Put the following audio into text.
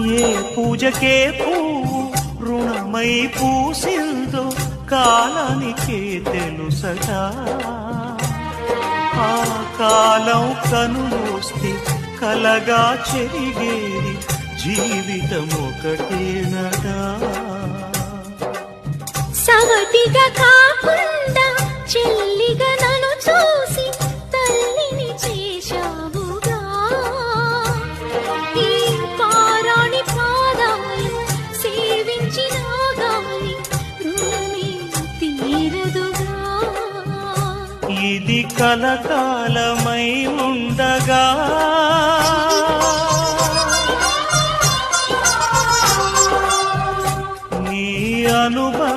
ఏ పూజకే పువ్వు రుణమై పూసిందో కాలానికే తెలుసగా. ఆ కాలం కనుమూస్తే కలగా చెరిగేది జీవితం ఒకటేనగా. సవటిగా కాకుండా చెల్లిగా నన్ను చూసి తల్లిని చేశావుగా. ఈ పారాణి పాదాలు సేవించిన గాని రుణమే తీరదుగా. ఇది కలకాలమై ఉండగా నీ అనుభవం